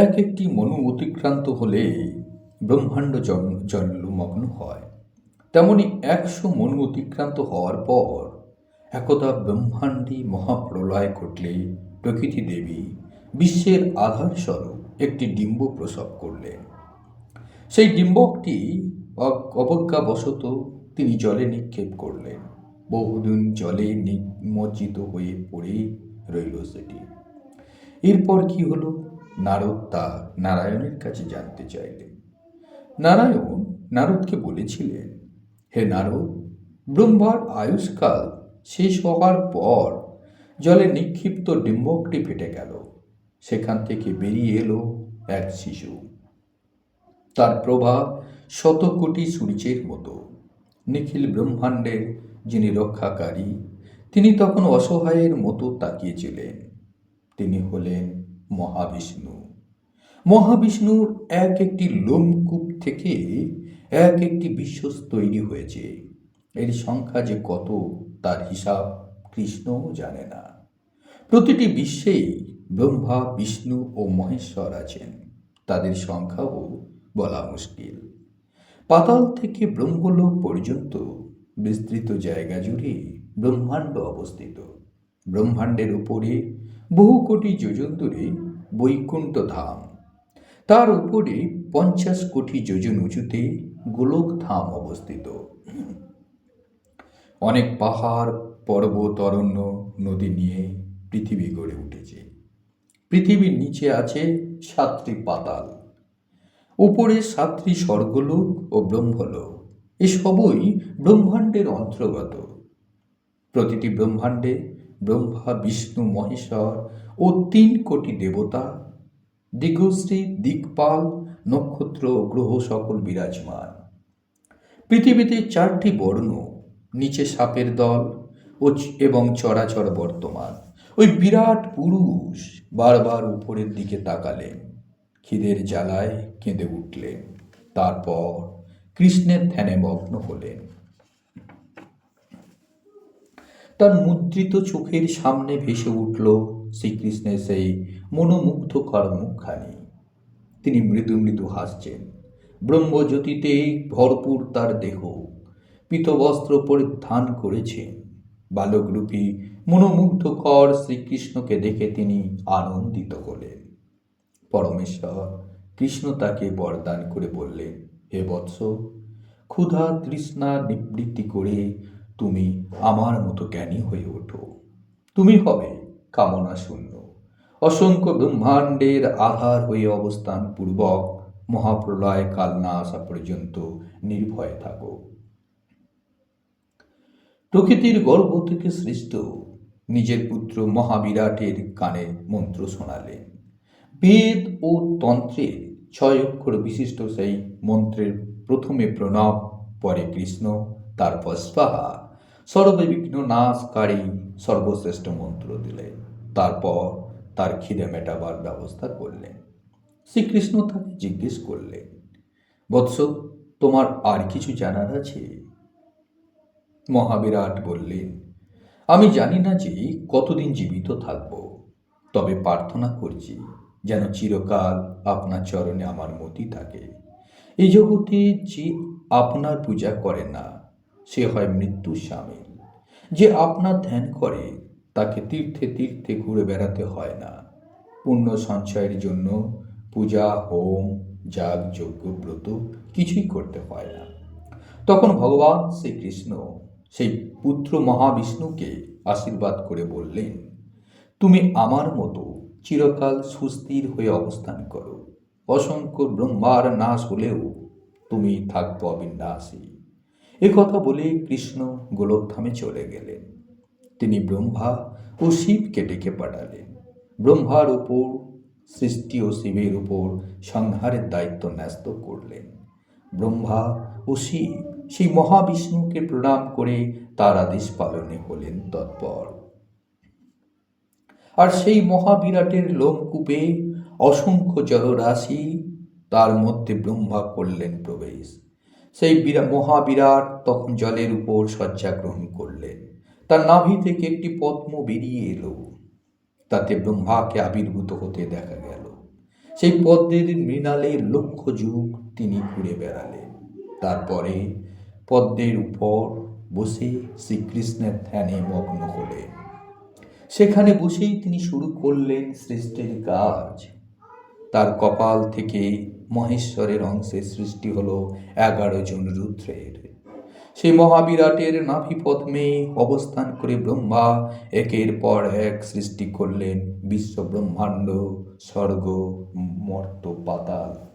এক একটি মনু অতিক্রান্ত হলে ব্রহ্মাণ্ড জলমগ্ন হয়। তেমনি 100 মনু অতিক্রান্ত হওয়ার পর একদা ব্রহ্মাণ্ডে মহাপ্রলয় ঘটলে প্রকৃতি দেবী বিশ্বের আধার স্বরূপ একটি ডিম্ব প্রসব করলেন। সেই ডিম্বকটি অবজ্ঞাবশত তিনি জলে নিক্ষেপ করলেন। বহুদিন জলে নিমজ্জিত হয়ে পড়ে রইল সেটি। এরপর কি হলো? নারদ তা নারায়ণের কাছে জানতে চাইলেন। নারায়ণ নারদকে বলেছিলেন, হে নারদ, ব্রহ্মার আয়ুষ্কাল শেষ হওয়ার পর জলে নিক্ষিপ্ত ডিম্বকটি ফেটে গেল। সেখান থেকে বেরিয়ে এলো এক শিশু। তার প্রভা 100 কোটি সূর্যের মতো। নিখিল ব্রহ্মাণ্ডের যিনি রক্ষাকারী, তিনি তখন অসহায়ের মতো তাকিয়েছিলেন। তিনি হলেন মহাবিষ্ণু। মহাবিষ্ণুর এক একটি লোমকূপ থেকে এক একটি বিশ্ব তৈরি হয়েছে। এর সংখ্যা যে কত তার হিসাব কৃষ্ণও জানে না। প্রতিটি বিশ্বেই ব্রহ্মা, বিষ্ণু ও মহেশ্বর আছেন। তাদের সংখ্যাও বলা মুশকিল। পাতাল থেকে ব্রহ্মলোক পর্যন্ত বিস্তৃত জায়গা জুড়ে ব্রহ্মাণ্ড অবস্থিত। ব্রহ্মাণ্ডের উপরে বহু কোটি যোজন দূরে বৈকুণ্ঠ ধাম। তার উপরে 50 কোটি যোজন উঁচুতে গোলক ধাম অবস্থিত। অনেক পাহাড়, পর্বত, অরণ্য, নদী নিয়ে পৃথিবী গড়ে উঠেছে। পৃথিবীর নিচে আছে 7টি পাতাল, উপরে 7টি স্বর্গলোক ও ব্রহ্মলোক। এসবই ব্রহ্মাণ্ডের অন্তর্গত। প্রতিটি ব্রহ্মাণ্ডে ব্রহ্মা, বিষ্ণু, মহেশ্বর ও 3 কোটি দেবতা, দিগশ্রী, দিকপাল, নক্ষত্র ও গ্রহ সকল বিরাজমান। পৃথিবীতে 4টি বর্ণ, নিচে সাপের দল এবং চরাচর বর্তমান। ওই বিরাট পুরুষ বারবার উপরের দিকে তাকালেন, খিদের জ্বালায় কেঁদে উঠলেন। তারপর কৃষ্ণের ধ্যানে মগ্ন হলেন। তার মুদ্রিত চোখের সামনে ভেসে উঠল শ্রীকৃষ্ণের সেই মনোমুগ্ধকর মুখখানি। তিনি মৃদু মৃদু হাসছেন। ব্রহ্মজ্যোতিতে ভরপুর তার দেহ। পীতবস্ত্র পরিধান করেছেন। বালকরূপী মনোমুগ্ধকর শ্রীকৃষ্ণকে দেখে তিনি আনন্দিত হলেন। পরমেশ্বর কৃষ্ণ তাকে বরদান করে বললেন, হে বৎস, ক্ষুধা তৃষ্ণা নিবৃত্তি করে তুমি আমার মতো জ্ঞানী হয়ে ওঠো। তুমি হবে কামনা শূন্য, অসংখ্য ব্রহ্মাণ্ডের আধার হয়ে অবস্থান পূর্বক মহাপ্রলয় কাল না আসা পর্যন্ত নির্ভয়ে থাকো। প্রকৃতির গর্ভ থেকে সৃষ্ট নিজের পুত্র মহাবিরাটের কানে মন্ত্র শোনালেন। বেদ ও তন্ত্রের 6 অক্ষর বিশিষ্ট সেই মন্ত্রের প্রথমে প্রণব, পরে কৃষ্ণ, তারপর স্বাহা, সর্ববিঘ্ন নাশকারী সর্বশ্রেষ্ঠ মন্ত্র দিলেন। তারপর তার খিদে মেটাবার ব্যবস্থা করলেন। শ্রীকৃষ্ণ তাকে জিজ্ঞেস করলেন, বৎস, তোমার আর কিছু জানার আছে? মহাবিরাট বললেন, আমি জানি না যে কতদিন জীবিত থাকব, তবে প্রার্থনা করছি যেন চিরকাল আপনার চরণে আমার মতি থাকে। এই জগতে যে আপনার পূজা করে না সে হয় মৃত্যুর সামিল। যে আপনার ধ্যান করে তাকে তীর্থে তীর্থে ঘুরে বেড়াতে হয় না। পুণ্য সঞ্চয়ের জন্য পূজা, হোম, যাগ, যজ্ঞ, ব্রত কিছুই করতে হয় না। তখন ভগবান শ্রীকৃষ্ণ সেই পুত্র মহাবিষ্ণুকে আশীর্বাদ করে বললেন, তুমি আমার মতো চিরকাল সুস্থির হয়ে অবস্থান করো। অসংখ্য ব্রহ্মার নাশ হলেও তুমি থাকবো অবিনাশী। কথা বলে কৃষ্ণ গোলকধামে চলে গেলেন। তিনি ব্রহ্মা ও শিবকে ডেকে পাঠালেন। ব্রহ্মার উপর সৃষ্টি ও শিবের উপর সংহারের দায়িত্ব ন্যস্ত করলেন। ব্রহ্মা ও শিব সেই মহাবিষ্ণুকে প্রণাম করে তার আদেশ পালনে হলেন তৎপর। আর সেই মহাবিরাটের লোমকূপে অসংখ্য জলরাশি, তার মধ্যে ব্রহ্মা করলেন প্রবেশ। সেই মহাবিরাট তখন জলের উপর শয্যা গ্রহণ করলেন। তার নাভি থেকে একটি পদ্ম বেরিয়ে এলো। তাতে ব্রহ্মাকে আবির্ভূত হতে দেখা গেল। সেই পদ্মের মৃণালে লক্ষ যুগ তিনি ঘুরে বেড়ালেন। তারপরে পদ্মের উপর বসে শ্রীকৃষ্ণের ধ্যানে মগ্ন হলেন। সেখানে বসেই তিনি শুরু করলেন সৃষ্টির কাজ। তার কপাল থেকে মহেশ্বরের অংশে সৃষ্টি হলো 11 জন রুদ্রের। সেই মহাবিরাটের নাভি পদ্মে অবস্থান করে ব্রহ্মা একের পর এক সৃষ্টি করলেন বিশ্ব ব্রহ্মাণ্ড, স্বর্গ, মর্ত, পাতাল।